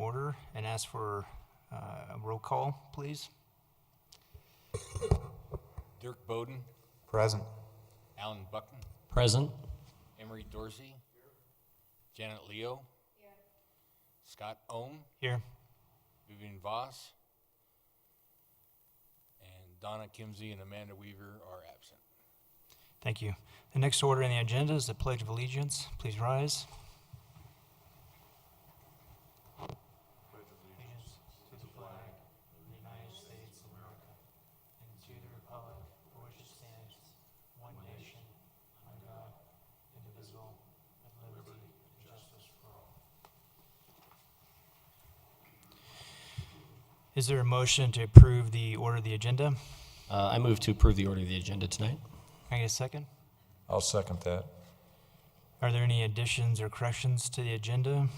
order and ask for a roll call, please. Dirk Bowden, Present. Alan Buckton, Present. Emery Dorsey, Janet Leo, Scott Ohm, Here. Vivian Voss, and Donna Kimsey and Amanda Weaver are absent. Thank you. The next order on the agenda is the Pledge of Allegiance. Please rise. Pledge of allegiance to the flag of the United States of America and to the republic for which it stands, one nation, under God, indivisible, with liberty and justice for all. Is there a motion to approve the order of the agenda? I move to approve the order of the agenda tonight. Can I get a second? I'll second that. Are there any additions or corrections to the agenda?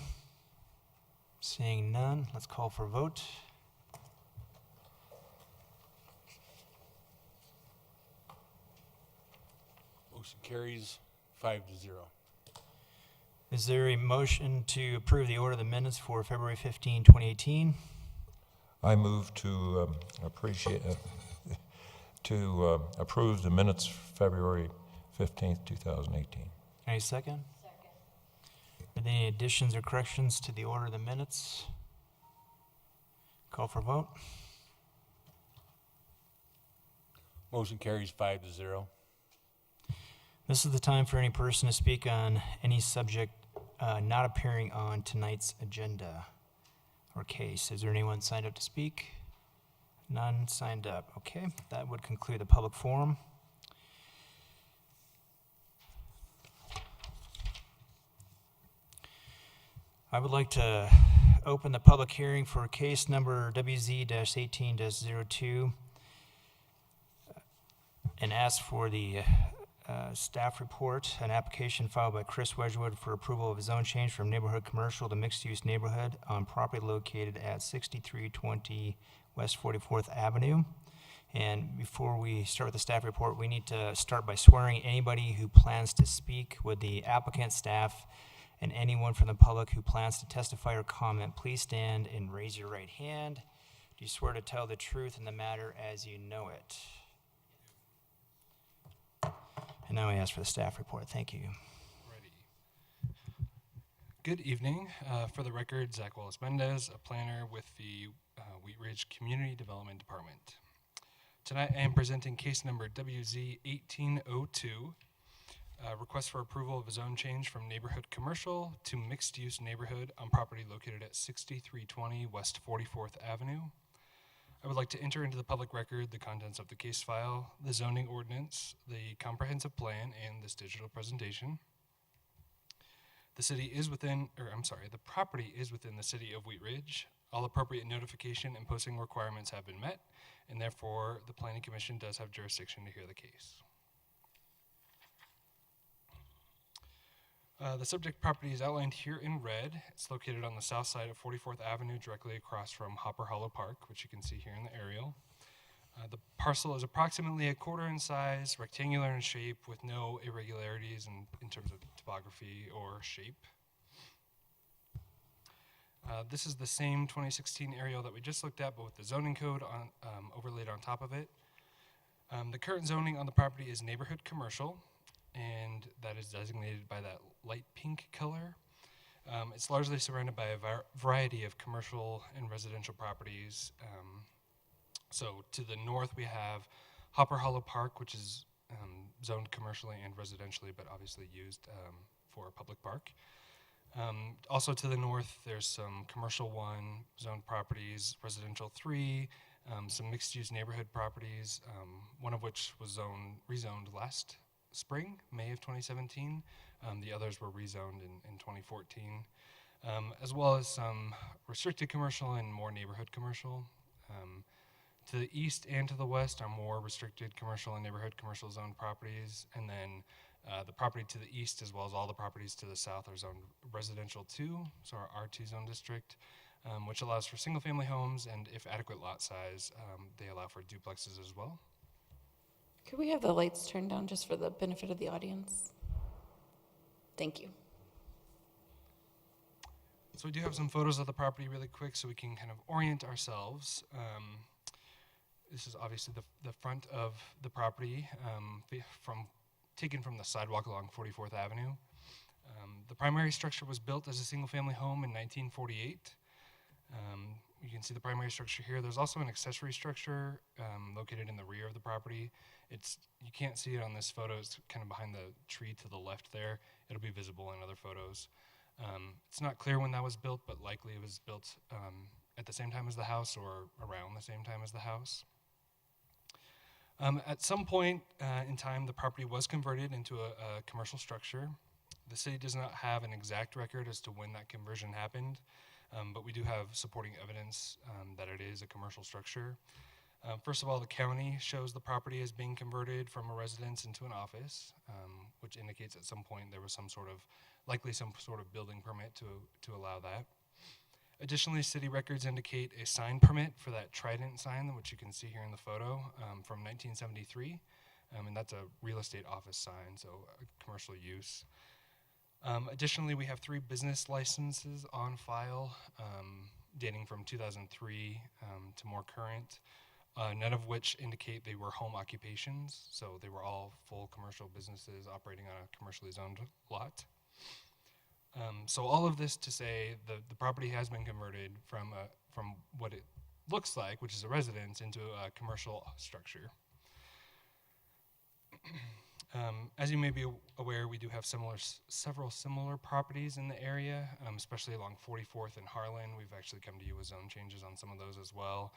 Seeing none, let's call for a vote. Motion carries 5-0. Is there a motion to approve the order of the minutes for February 15, 2018? I move to approve the minutes February 15th, 2018. Can I get a second? Second. Are there any additions or corrections to the order of the minutes? Call for a vote. Motion carries 5-0. This is the time for any person to speak on any subject not appearing on tonight's agenda or case. Is there anyone signed up to speak? None signed up. Okay, that would conclude the public forum. I would like to open the public hearing for case number WZ-18-02 and ask for the staff report, an application filed by Chris Wedgwood for approval of a zone change from neighborhood commercial to mixed-use neighborhood on property located at 6320 West 44th Avenue. And before we start with the staff report, we need to start by swearing anybody who plans to speak with the applicant, staff, and anyone from the public who plans to testify or comment. Please stand and raise your right hand. Do you swear to tell the truth in the matter as you know it? And now we ask for the staff report. Thank you. Ready. Good evening. For the record, Zach Wallace-Mendez, a planner with the Wheat Ridge Community Development Department. Tonight I am presenting case number WZ-1802, request for approval of a zone change from neighborhood commercial to mixed-use neighborhood on property located at 6320 West 44th Avenue. I would like to enter into the public record the contents of the case file, the zoning ordinance, the comprehensive plan, and this digital presentation. The property is within the city of Wheat Ridge. All appropriate notification and posting requirements have been met, and therefore the Planning Commission does have jurisdiction to hear the case. The subject property is outlined here in red. It's located on the south side of 44th Avenue, directly across from Hopper Hollow Park, which you can see here in the aerial. The parcel is approximately a quarter in size, rectangular in shape, with no irregularities in terms of topography or shape. This is the same 2016 aerial that we just looked at, but with the zoning code overlaid on top of it. The current zoning on the property is neighborhood commercial, and that is designated by that light pink color. It's largely surrounded by a variety of commercial and residential properties. So to the north we have Hopper Hollow Park, which is zoned commercially and residentially, but obviously used for a public park. Also to the north there's some commercial 1 zoned properties, residential 3, some mixed-use neighborhood properties, one of which was rezoned last spring, May of 2017. The others were rezoned in 2014, as well as some restricted commercial and more neighborhood commercial. To the east and to the west are more restricted commercial and neighborhood commercial zone properties, and then the property to the east as well as all the properties to the south are zoned residential 2, so our R2 zone district, which allows for single-family homes, and if adequate lot size, they allow for duplexes as well. Could we have the lights turned down just for the benefit of the audience? Thank you. So we do have some photos of the property really quick so we can kind of orient ourselves. This is obviously the front of the property taken from the sidewalk along 44th Avenue. The primary structure was built as a single-family home in 1948. You can see the primary structure here. There's also an accessory structure located in the rear of the property. You can't see it on this photo. It's kind of behind the tree to the left there. It'll be visible in other photos. It's not clear when that was built, but likely it was built at the same time as the house or around the same time as the house. At some point in time, the property was converted into a commercial structure. The city does not have an exact record as to when that conversion happened, but we do have supporting evidence that it is a commercial structure. First of all, the county shows the property as being converted from a residence into an office, which indicates at some point there was likely some sort of building permit to allow that. Additionally, city records indicate a sign permit for that Trident sign, which you can see here in the photo, from 1973, and that's a real estate office sign, so a commercial use. Additionally, we have 3 business licenses on file, dating from 2003 to more current, none of which indicate they were home occupations, so they were all full commercial businesses operating on a commercially zoned lot. So all of this to say the property has been converted from what it looks like, which is a residence, into a commercial structure. As you may be aware, we do have several similar properties in the area, especially along 44th and Harlan. We've actually come to you with zone changes on some of those as well,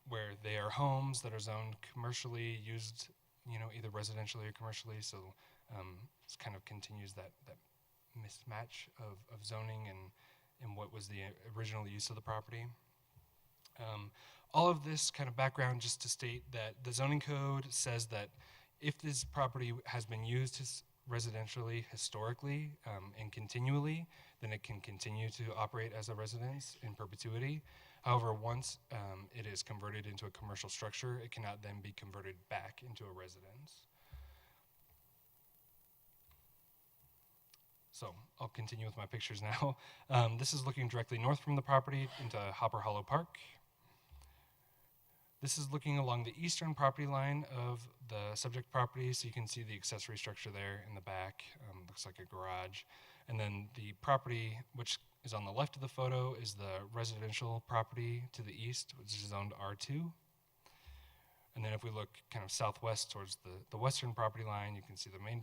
where they are homes that are zoned commercially, used, either residentially or commercially. So this kind of continues that mismatch of zoning and what was the original use of the property. All of this kind of background just to state that the zoning code says that if this property has been used residentially historically and continually, then it can continue to operate as a residence in perpetuity. However, once it is converted into a commercial structure, it cannot then be converted back into a residence. So I'll continue with my pictures now. This is looking directly north from the property into Hopper Hollow Park. This is looking along the eastern property line of the subject property, so you can see the accessory structure there in the back. Looks like a garage. And then the property, which is on the left of the photo, is the residential property to the east, which is zoned R2. And then if we look kind of southwest towards the western property line, you can see the main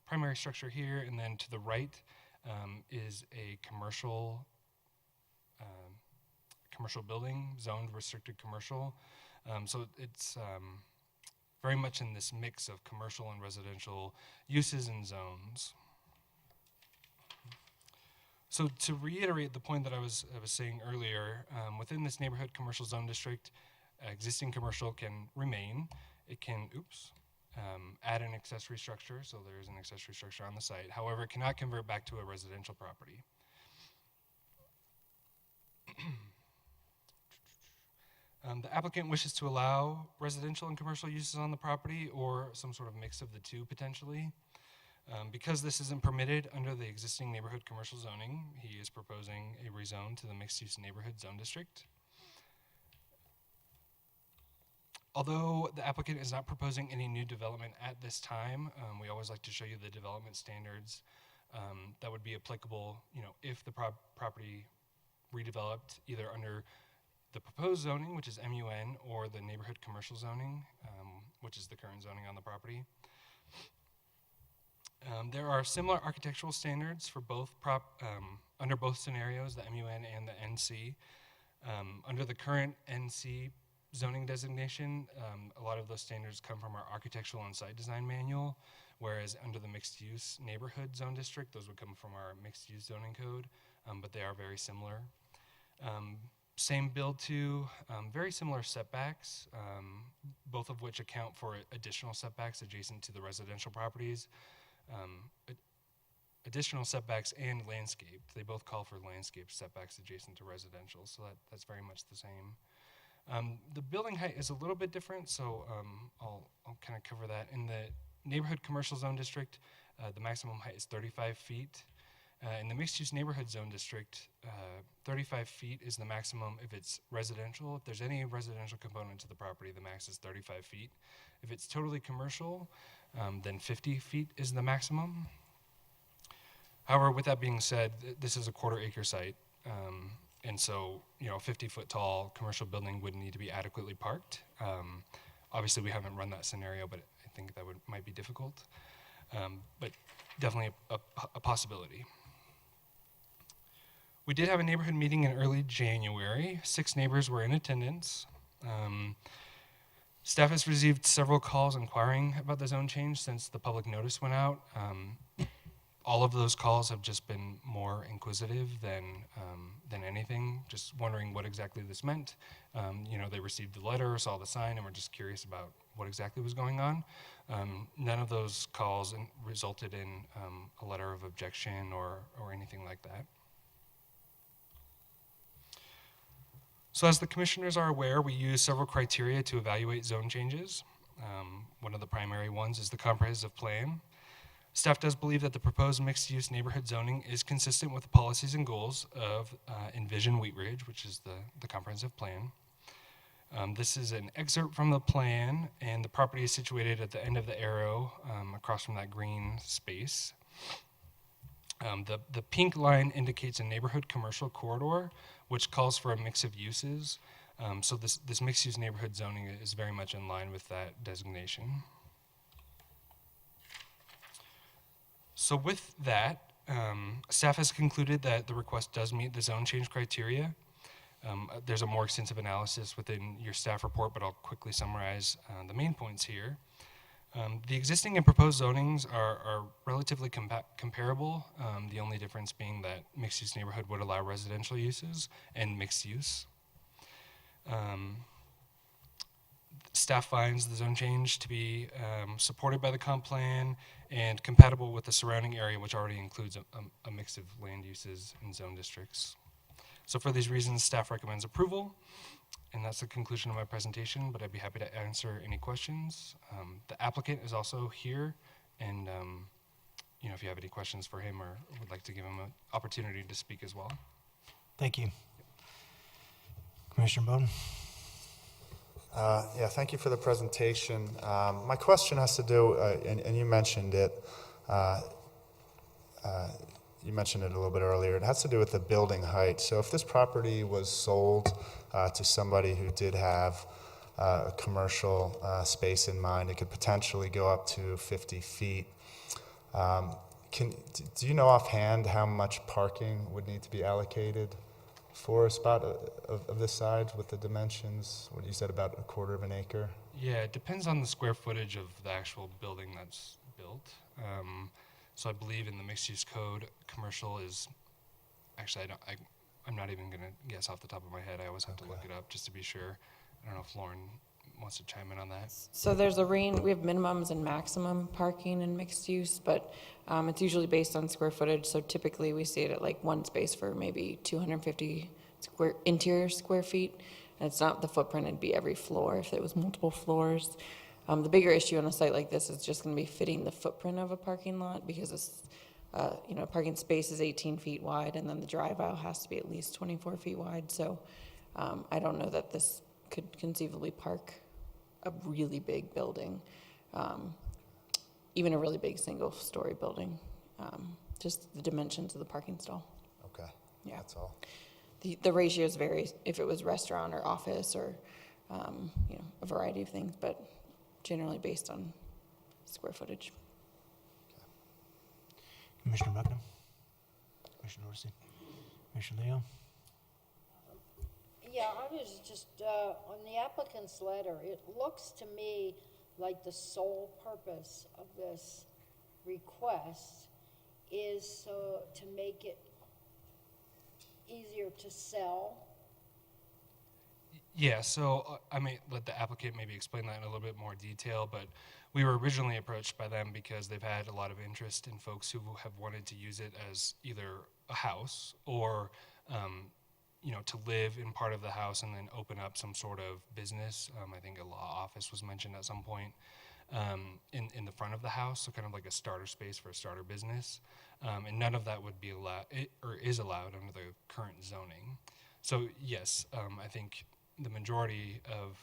primary structure here, and then to the right is a commercial building, zoned restricted commercial. So it's very much in this mix of commercial and residential uses and zones. So to reiterate the point that I was saying earlier, within this neighborhood commercial zone district, existing commercial can remain. It can, add an accessory structure, so there is an accessory structure on the site. However, it cannot convert back to a residential property. The applicant wishes to allow residential and commercial uses on the property, or some sort of mix of the two potentially. Because this isn't permitted under the existing neighborhood commercial zoning, he is proposing a rezone to the mixed-use neighborhood zone district. Although the applicant is not proposing any new development at this time, we always like to show you the development standards that would be applicable, if the property redeveloped either under the proposed zoning, which is MUN, or the neighborhood commercial zoning, which is the current zoning on the property. There are similar architectural standards for both under both scenarios, the MUN and the NC. Under the current NC zoning designation, a lot of those standards come from our architectural and site design manual, whereas under the mixed-use neighborhood zone district, those would come from our mixed-use zoning code, but they are very similar. Same build to, very similar setbacks, both of which account for additional setbacks adjacent to the residential properties. Additional setbacks and landscaped. They both call for landscape setbacks adjacent to residential, so that's very much the same. The building height is a little bit different, so I'll kind of cover that. In the neighborhood commercial zone district, the maximum height is 35 feet. In the mixed-use neighborhood zone district, 35 feet is the maximum if it's residential. If there's any residential component to the property, the max is 35 feet. If it's totally commercial, then 50 feet is the maximum. However, with that being said, this is a quarter-acre site, and so, you know, a 50-foot tall commercial building would need to be adequately parked. Obviously, we haven't run that scenario, but I think that might be difficult, but definitely a possibility. We did have a neighborhood meeting in early January. 6 neighbors were in attendance. Staff has received several calls inquiring about the zone change since the public notice went out. All of those calls have just been more inquisitive than anything, just wondering what exactly this meant. You know, they received the letter, saw the sign, and were just curious about what exactly was going on. None of those calls resulted in a letter of objection or anything like that. So as the commissioners are aware, we use several criteria to evaluate zone changes. One of the primary ones is the comprehensive plan. Staff does believe that the proposed mixed-use neighborhood zoning is consistent with the policies and goals of Envision Wheat Ridge, which is the comprehensive plan. This is an excerpt from the plan, and the property is situated at the end of the arrow across from that green space. The pink line indicates a neighborhood commercial corridor, which calls for a mix of uses. So this mixed-use neighborhood zoning is very much in line with that designation. So with that, staff has concluded that the request does meet the zone change criteria. There's a more extensive analysis within your staff report, but I'll quickly summarize the main points here. The existing and proposed zonings are relatively comparable, the only difference being that mixed-use neighborhood would allow residential uses and mixed use. Staff finds the zone change to be supported by the comp plan and compatible with the surrounding area, which already includes a mix of land uses and zone districts. So for these reasons, staff recommends approval. And that's the conclusion of my presentation, but I'd be happy to answer any questions. The applicant is also here, and you know, if you have any questions for him or would like to give him an opportunity to speak as well. Thank you. Commissioner Bowden? Yeah, thank you for the presentation. My question has to do, and you mentioned it, you mentioned it a little bit earlier. It has to do with the building height. So if this property was sold to somebody who did have a commercial space in mind, it could potentially go up to 50 feet. Do you know offhand how much parking would need to be allocated for a spot of this size with the dimensions? What you said, about a quarter of an acre? Yeah, it depends on the square footage of the actual building that's built. So I believe in the mixed-use code, commercial is, actually, I'm not even going to guess off the top of my head. I always have to look it up just to be sure. I don't know if Lauren wants to chime in on that. So there's a range, we have minimums and maximum parking in mixed use, but it's usually based on square footage. So typically we see it at like one space for maybe 250 interior square feet. And it's not the footprint, it'd be every floor if it was multiple floors. The bigger issue on a site like this is just going to be fitting the footprint of a parking lot, because it's, you know, parking space is 18 feet wide, and then the drive aisle has to be at least 24 feet wide. So I don't know that this could conceivably park a really big building, even a really big single-story building. Just the dimensions of the parking stall. Okay, Yeah. that's all. The ratios vary if it was restaurant or office or, you know, a variety of things, but generally based on square footage. Commissioner Bucknam? Commissioner Dorsey? Commissioner Leo? Yeah, I was just, on the applicant's letter, it looks to me like the sole purpose of this request is to make it easier to sell. Yeah, so I may let the applicant maybe explain that in a little bit more detail, but we were originally approached by them because they've had a lot of interest in folks who have wanted to use it as either a house or, you know, to live in part of the house and then open up some sort of business. I think a law office was mentioned at some point. in the front of the house, so kind of like a starter space for a starter business. And none of that would be allowed, or is allowed under the current zoning. So yes, I think the majority of,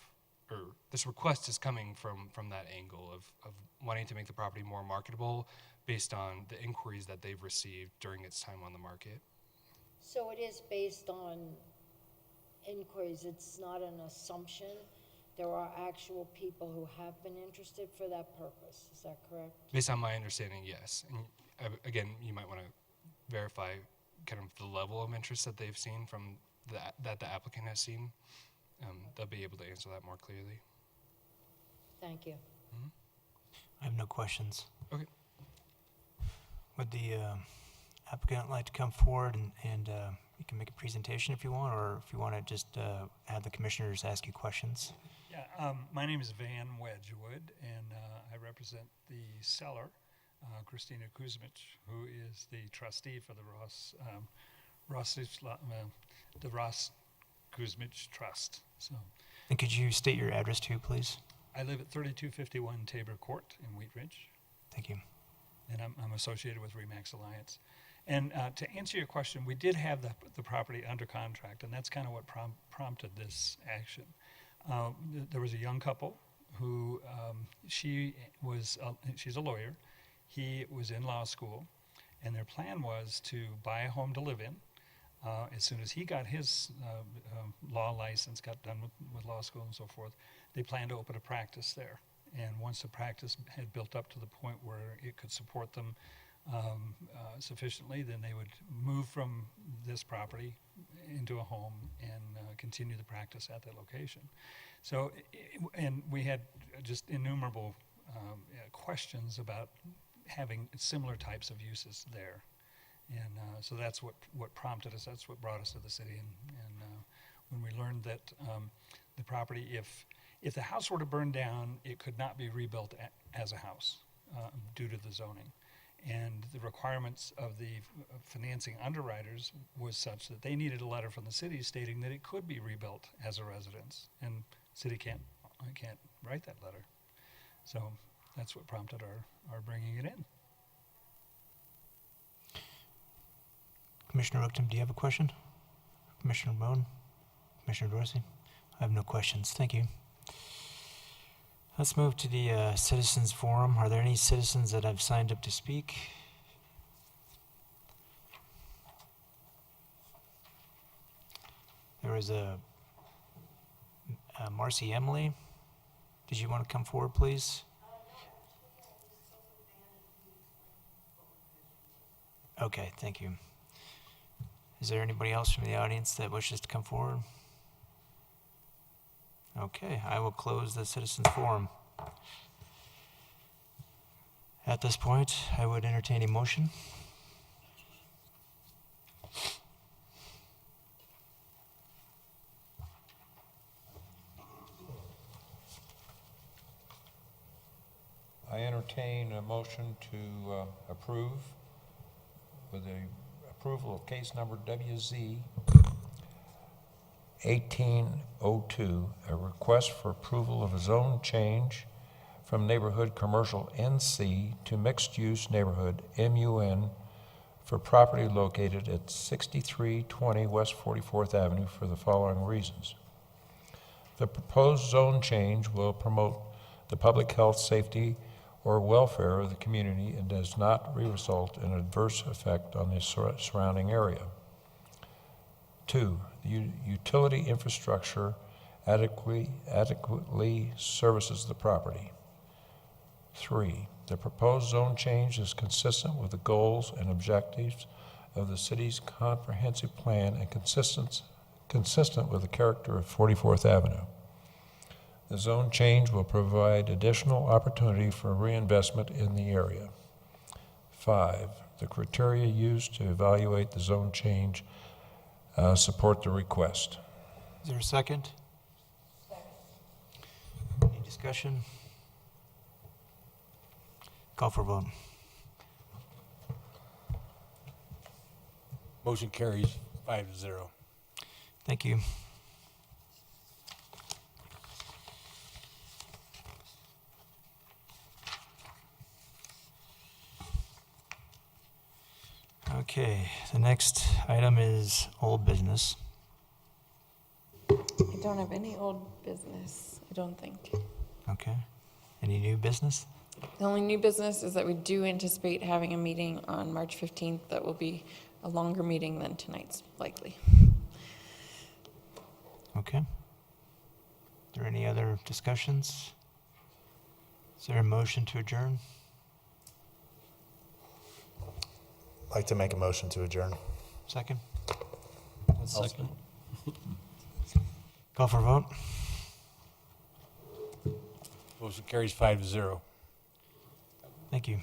or this request is coming from that angle of wanting to make the property more marketable based on the inquiries that they've received during its time on the market. So it is based on inquiries, it's not an assumption? There are actual people who have been interested for that purpose, is that correct? Based on my understanding, yes. And again, you might want to verify kind of the level of interest that they've seen from that the applicant has seen. They'll be able to answer that more clearly. Thank you. I have no questions. Okay. Would the applicant like to come forward and you can make a presentation if you want, or if you want to just have the commissioners ask you questions? Yeah, my name is Van Wedgwood, and I represent the seller, Christina Kuzmich, who is the trustee for the Ross Kuzmich Trust. So And could you state your address too, please? I live at 3251 Tabor Court in Wheat Ridge, Thank you. and I'm associated with Remax Alliance. And to answer your question, we did have the property under contract, and that's kind of what prompted this action. There was a young couple who she's a lawyer. He was in law school, and their plan was to buy a home to live in. As soon as he got his law license, got done with law school and so forth, they planned to open a practice there. And once the practice had built up to the point where it could support them sufficiently, then they would move from this property into a home and continue the practice at that location. So, and we had just innumerable questions about having similar types of uses there. And so that's what prompted us, that's what brought us to the city. And when we learned that the property, if the house were to burn down, it could not be rebuilt as a house due to the zoning. And the requirements of the financing underwriters was such that they needed a letter from the city stating that it could be rebuilt as a residence. And city can't write that letter. So that's what prompted our bringing it in. Commissioner Rookton, do you have a question? Commissioner Bone? Commissioner Dorsey? I have no questions. Thank you. Let's move to the citizens forum. Are there any citizens that have signed up to speak? There was a Marcy Emily. Did you want to come forward, please? Okay, thank you. Is there anybody else from the audience that wishes to come forward? Okay, I will close the citizens forum. At this point, I would entertain a motion. I entertain a motion to approve with the approval of case number WZ 1802, a request for approval of a zone change from neighborhood commercial NC to mixed-use neighborhood MUN for property located at 6320 West 44th Avenue for the following reasons. The proposed zone change will promote the public health, safety, or welfare of the community and does not result in adverse effect on the surrounding area. 2, the utility infrastructure adequately services the property. 3, the proposed zone change is consistent with the goals and objectives of the city's comprehensive plan and consistent with the character of 44th Avenue. The zone change will provide additional opportunity for reinvestment in the area. 5, the criteria used to evaluate the zone change support the request. Is there a second? Any discussion? Call for vote. Motion carries 5-0. Thank you. Okay, the next item is old business. I don't have any old business, I don't think. Okay. Any new business? The only new business is that we do anticipate having a meeting on March 15th that will be a longer meeting than tonight's, likely. Okay. Are there any other discussions? Is there a motion to adjourn? I'd like to make a motion to adjourn. Second? Second. Call for a vote? Motion carries 5-0. Thank you.